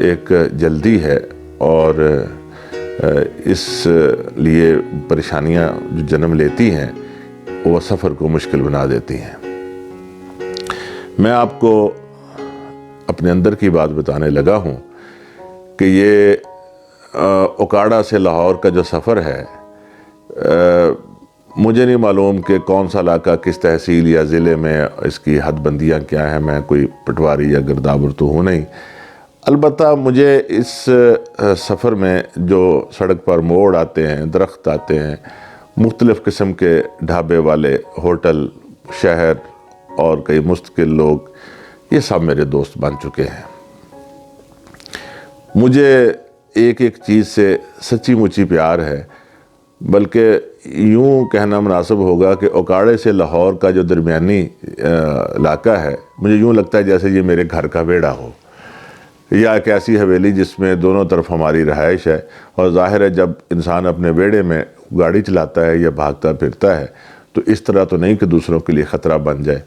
ایک جلدی ہے اور اس لیے پریشانیاں جو جنم لیتی ہیں وہ سفر کو مشکل بنا دیتی ہیں۔ میں آپ کو اپنے اندر کی بات بتانے لگا ہوں کہ یہ اوکاڑا سے لاہور کا جو سفر ہے، مجھے نہیں معلوم کہ کون سا علاقہ کس تحصیل یا ضلع میں اس کی حد بندیاں کیا ہیں، میں کوئی پٹواری یا گردابر تو ہوں نہیں۔ البتہ مجھے اس سفر میں جو سڑک پر موڑ آتے ہیں، درخت آتے ہیں، مختلف قسم کے ڈھابے والے، ہوٹل، شہر اور کئی مستقل لوگ، یہ سب میرے دوست بن چکے ہیں۔ مجھے ایک ایک چیز سے سچی مچی پیار ہے، بلکہ یوں کہنا مناسب ہوگا کہ اوکاڑے سے لاہور کا جو درمیانی علاقہ ہے، مجھے یوں لگتا ہے جیسے یہ میرے گھر کا بیڑا ہو، یا ایک ایسی حویلی جس میں دونوں طرف ہماری رہائش ہے۔ اور ظاہر ہے جب انسان اپنے بیڑے میں گاڑی چلاتا ہے یا بھاگتا پھرتا ہے تو اس طرح تو نہیں کہ دوسروں کے لیے خطرہ بن جائے۔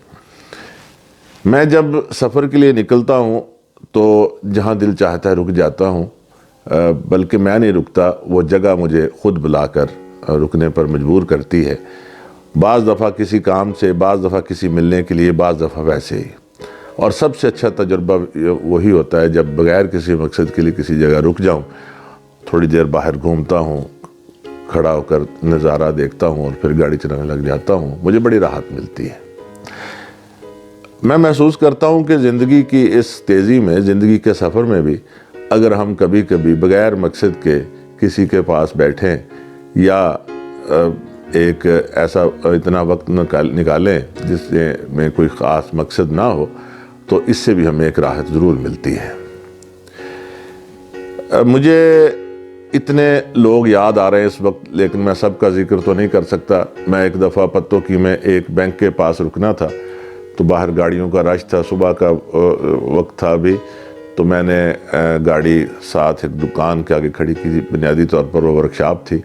میں جب سفر کے لیے نکلتا ہوں تو جہاں دل چاہتا ہے رک جاتا ہوں، بلکہ میں نہیں رکتا، وہ جگہ مجھے خود بلا کر رکنے پر مجبور کرتی ہے۔ بعض دفعہ کسی کام سے، بعض دفعہ کسی ملنے کے لیے، بعض دفعہ ویسے ہی۔ اور سب سے اچھا تجربہ وہی ہوتا ہے جب بغیر کسی مقصد کے لیے کسی جگہ رک جاؤں، تھوڑی دیر باہر گھومتا ہوں، کھڑا ہو کر نظارہ دیکھتا ہوں اور پھر گاڑی چلانے لگ جاتا ہوں، مجھے بڑی راحت ملتی ہے۔ میں محسوس کرتا ہوں کہ زندگی کی اس تیزی میں، زندگی کے سفر میں بھی اگر ہم کبھی کبھی بغیر مقصد کے کسی کے پاس بیٹھیں یا ایک ایسا اتنا وقت نکالیں جس میں کوئی خاص مقصد نہ ہو، تو اس سے بھی ہمیں ایک راحت ضرور ملتی ہے۔ مجھے اتنے لوگ یاد آ رہے ہیں اس وقت، لیکن میں سب کا ذکر تو نہیں کر سکتا۔ میں ایک دفعہ پتوں کی میں ایک بینک کے پاس رکنا تھا، تو باہر گاڑیوں کا رش تھا، صبح کا وقت تھا ابھی، تو میں نے گاڑی ساتھ ایک دکان کے آگے کھڑی کی، بنیادی طور پر وہ ورکشاپ تھی۔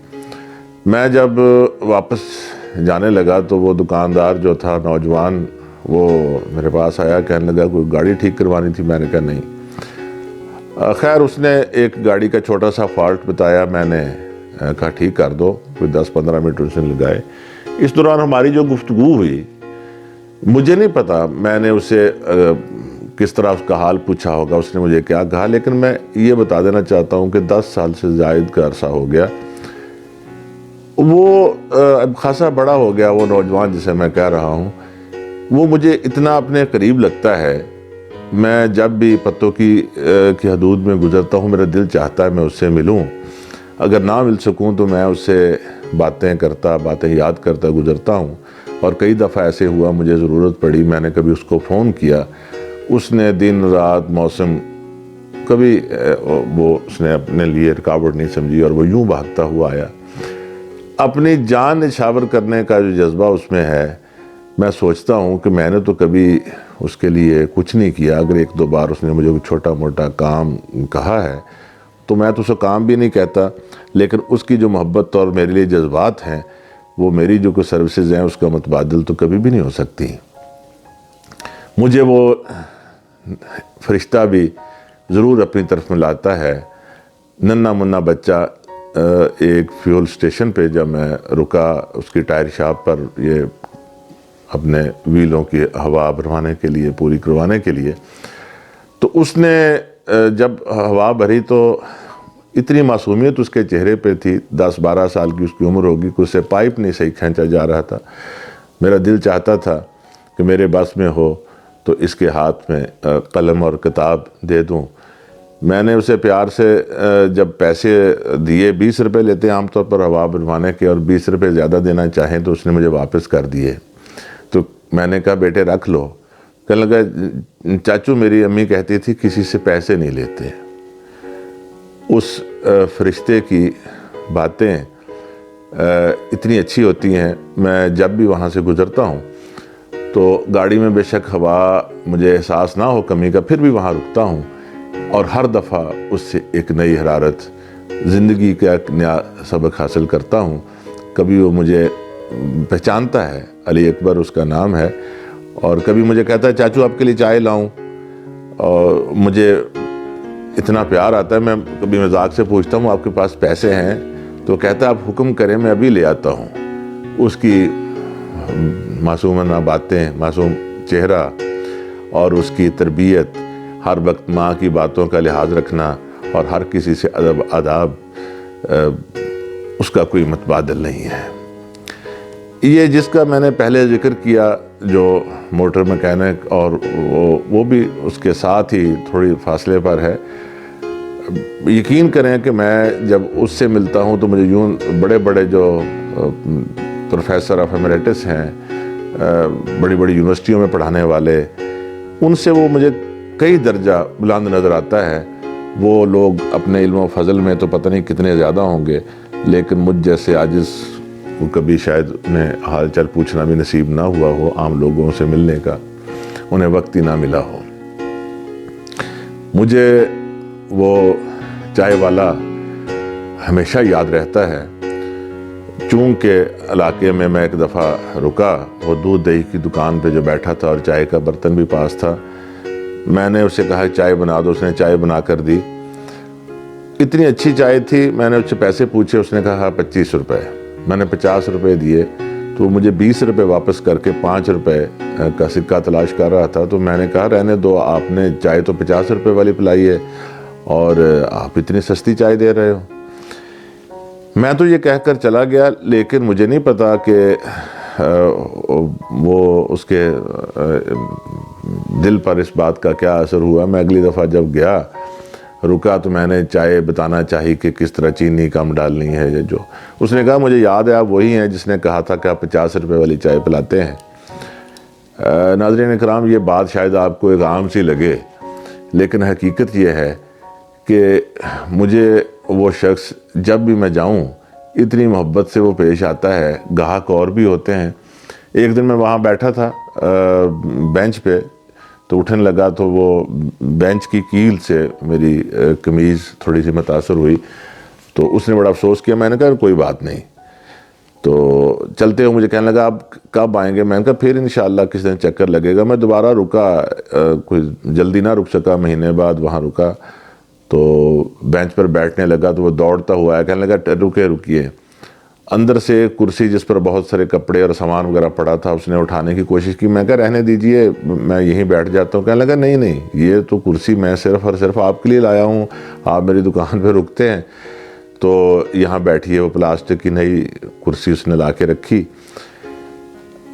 میں جب واپس جانے لگا تو وہ دکاندار جو تھا، نوجوان، وہ میرے پاس آیا، کہنے لگا کوئی گاڑی ٹھیک کروانی تھی۔ میں نے کہا نہیں۔ خیر اس نے ایک گاڑی کا چھوٹا سا فالٹ بتایا، میں نے کہا ٹھیک کر دو، کوئی 10-15 منٹ اس نے لگائے۔ اس دوران ہماری جو گفتگو ہوئی، مجھے نہیں پتا میں نے اسے کس طرح اس کا حال پوچھا ہوگا، اس نے مجھے کیا کہا، لیکن میں یہ بتا دینا چاہتا ہوں کہ 10 سال سے زائد کا عرصہ ہو گیا۔ وہ اب خاصا بڑا ہو گیا، وہ نوجوان جسے میں کہہ رہا ہوں، وہ مجھے اتنا اپنے قریب لگتا ہے۔ میں جب بھی پتوں کی حدود میں گزرتا ہوں، میرا دل چاہتا ہے میں اس سے ملوں۔ اگر نہ مل سکوں تو میں اس سے باتیں کرتا، باتیں یاد کرتا گزرتا ہوں۔ اور کئی دفعہ ایسے ہوا، مجھے ضرورت پڑی، میں نے کبھی اس کو فون کیا، اس نے دن رات موسم کبھی اس نے اپنے لیے رکاوٹ نہیں سمجھی اور وہ یوں بھاگتا ہوا آیا۔ اپنی جان نچھاور کرنے کا جو جذبہ اس میں ہے، میں سوچتا ہوں کہ میں نے تو کبھی اس کے لیے کچھ نہیں کیا۔ اگر 1-2 بار اس نے مجھے کوئی چھوٹا موٹا کام کہا ہے تو میں تو اسے کام بھی نہیں کہتا، لیکن اس کی جو محبت اور میرے لیے جذبات ہیں، وہ میری جو کوئی سروسز ہیں اس کا متبادل تو کبھی بھی نہیں ہو سکتی۔ مجھے وہ فرشتہ بھی ضرور اپنی طرف میں لاتا ہے۔ ننھا منا بچہ ایک فیول سٹیشن پہ جب میں رکا، اس کی ٹائر شاپ پر، یہ اپنے ویلوں کی ہوا بھروانے کے لیے، پوری کروانے کے لیے، تو اس نے جب ہوا بھری تو اتنی معصومیت اس کے چہرے پہ تھی، 10-12 سال کی اس کی عمر ہوگی، کہ اسے پائپ نہیں صحیح کھینچا جا رہا تھا۔ میرا دل چاہتا تھا کہ میرے بس میں ہو تو اس کے ہاتھ میں قلم اور کتاب دے دوں۔ میں نے اسے پیار سے جب پیسے دیے، 20 روپے لیتے ہیں عام طور پر ہوا بھروانے کے، اور 20 روپے زیادہ دینا چاہیں تو اس نے مجھے واپس کر دیے۔ تو میں نے کہا بیٹے رکھ لو۔ کہنے لگا چاچو میری امی کہتی تھی کسی سے پیسے نہیں لیتے۔ اس فرشتے کی باتیں اتنی اچھی ہوتی ہیں۔ میں جب بھی وہاں سے گزرتا ہوں تو گاڑی میں بے شک ہوا مجھے احساس نہ ہو کمی کا، پھر بھی وہاں رکتا ہوں، اور ہر دفعہ اس سے ایک نئی حرارت، زندگی کا ایک نیا سبق حاصل کرتا ہوں۔ کبھی وہ مجھے پہچانتا ہے، علی اکبر اس کا نام ہے، اور کبھی مجھے کہتا ہے چاچو آپ کے لیے چائے لاؤں، اور مجھے اتنا پیار آتا ہے. میں کبھی مذاق سے پوچھتا ہوں آپ کے پاس پیسے ہیں؟ تو کہتا ہے آپ حکم کریں میں ابھی لے آتا ہوں. اس کی معصومانہ باتیں، معصوم چہرہ اور اس کی تربیت، ہر وقت ماں کی باتوں کا لحاظ رکھنا اور ہر کسی سے ادب آداب، اس کا کوئی متبادل نہیں ہے. یہ جس کا میں نے پہلے ذکر کیا جو موٹر مکینک، اور وہ بھی اس کے ساتھ ہی تھوڑی فاصلے پر ہے. یقین کریں کہ میں جب اس سے ملتا ہوں تو مجھے یوں بڑے بڑے جو پروفیسر آف ایمریٹس ہیں، بڑی بڑی یونیورسٹیوں میں پڑھانے والے، ان سے وہ مجھے کئی درجہ بلند نظر آتا ہے. وہ لوگ اپنے علم و فضل میں تو پتہ نہیں کتنے زیادہ ہوں گے، لیکن مجھ جیسے عاجز کو کبھی شاید انہیں حال چال پوچھنا بھی نصیب نہ ہوا ہو، عام لوگوں سے ملنے کا انہیں وقت ہی نہ ملا ہو. مجھے وہ چائے والا ہمیشہ یاد رہتا ہے. چونکہ علاقے میں ایک دفعہ رکا، وہ دودھ دہی کی دکان پہ جو بیٹھا تھا اور چائے کا برتن بھی پاس تھا. میں نے اسے کہا چائے بنا دو، اس نے چائے بنا کر دی. اتنی اچھی چائے تھی. میں نے اس سے پیسے پوچھے، اس نے کہا 25 روپے. میں نے 50 روپے دیے تو مجھے 20 روپے واپس کر کے 5 روپے کا سکہ تلاش کر رہا تھا. تو میں نے کہا رہنے دو، آپ نے چائے تو 50 روپے والی پلائی ہے اور آپ اتنی سستی چائے دے رہے ہو. میں تو یہ کہہ کر چلا گیا، لیکن مجھے نہیں پتا کہ وہ اس کے دل پر اس بات کا کیا اثر ہوا. میں اگلی دفعہ جب گیا رکا تو میں نے چائے بتانا چاہی کہ کس طرح چینی کم ڈالنی ہے. جو اس نے کہا مجھے یاد ہے آپ وہی ہیں جس نے کہا تھا کہ آپ 50 روپے والی چائے پلاتے ہیں. ناظرین کرام، یہ بات شاید آپ کو ایک عام سی لگے، لیکن حقیقت یہ ہے کہ مجھے وہ شخص جب بھی میں جاؤں اتنی محبت سے وہ پیش آتا ہے. گاہک اور بھی ہوتے ہیں. ایک دن میں وہاں بیٹھا تھا بینچ پہ، تو اٹھنے لگا تو وہ بینچ کی کیل سے میری قمیض تھوڑی سی متاثر ہوئی. تو اس نے بڑا افسوس کیا. میں نے کہا کوئی بات نہیں. تو چلتے ہوئے مجھے کہنے لگا آپ کب آئیں گے؟ میں نے کہا پھر انشاءاللہ کس دن چکر لگے گا. میں دوبارہ رکا، کوئی جلدی نہ رک سکا، مہینے بعد وہاں رکا. تو بینچ پر بیٹھنے لگا تو وہ دوڑتا ہوا ہے، کہنے لگا رکیے. اندر سے ایک کرسی جس پر بہت سارے کپڑے اور سامان وغیرہ پڑا تھا اس نے اٹھانے کی کوشش کی. میں کہا رہنے دیجئے، میں یہیں بیٹھ جاتا ہوں. کہنے لگا نہیں، یہ تو کرسی میں صرف اور صرف آپ کے لیے لایا ہوں، آپ میری دکان پہ رکتے ہیں تو یہاں بیٹھیے. وہ پلاسٹک کی نئی کرسی اس نے لا کے رکھی.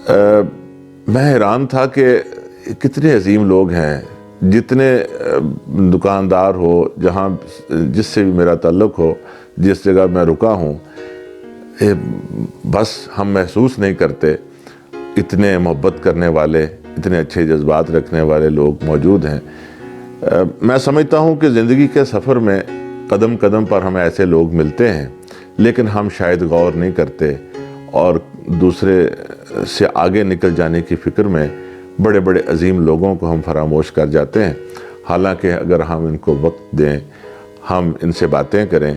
میں حیران تھا کہ کتنے عظیم لوگ ہیں. جتنے دکاندار ہو، جہاں جس سے بھی میرا تعلق ہو، جس جگہ میں رکا ہوں، بس ہم محسوس نہیں کرتے اتنے محبت کرنے والے، اتنے اچھے جذبات رکھنے والے لوگ موجود ہیں. میں سمجھتا ہوں کہ زندگی کے سفر میں قدم قدم پر ہمیں ایسے لوگ ملتے ہیں، لیکن ہم شاید غور نہیں کرتے اور دوسرے سے آگے نکل جانے کی فکر میں بڑے بڑے عظیم لوگوں کو ہم فراموش کر جاتے ہیں. حالانکہ اگر ہم ان کو وقت دیں، ہم ان سے باتیں کریں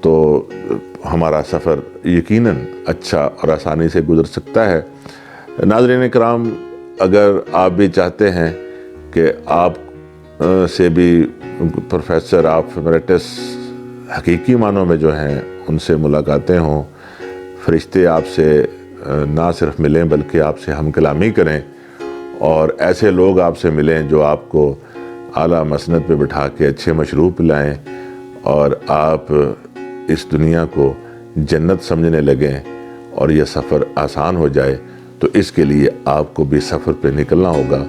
تو ہمارا سفر یقیناً اچھا اور آسانی سے گزر سکتا ہے. ناظرین کرام، اگر آپ بھی چاہتے ہیں کہ آپ سے بھی پروفیسر آف ایمریٹس حقیقی معنوں میں جو ہیں ان سے ملاقاتیں ہوں، فرشتے آپ سے نہ صرف ملیں بلکہ آپ سے ہم کلامی کریں، اور ایسے لوگ آپ سے ملیں جو آپ کو اعلیٰ مسند پہ بٹھا کے اچھے مشروب پلائیں اور آپ اس دنیا کو جنت سمجھنے لگیں اور یہ سفر آسان ہو جائے، تو اس کے لیے آپ کو بھی سفر پہ نکلنا ہوگا.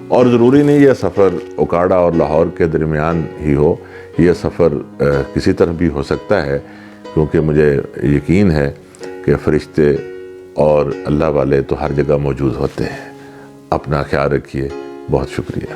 اور ضروری نہیں یہ سفر اوکاڑا اور لاہور کے درمیان ہی ہو، یہ سفر کسی طرح بھی ہو سکتا ہے، کیونکہ مجھے یقین ہے کہ فرشتے اور اللہ والے تو ہر جگہ موجود ہوتے ہیں. اپنا خیال رکھیے. بہت شکریہ.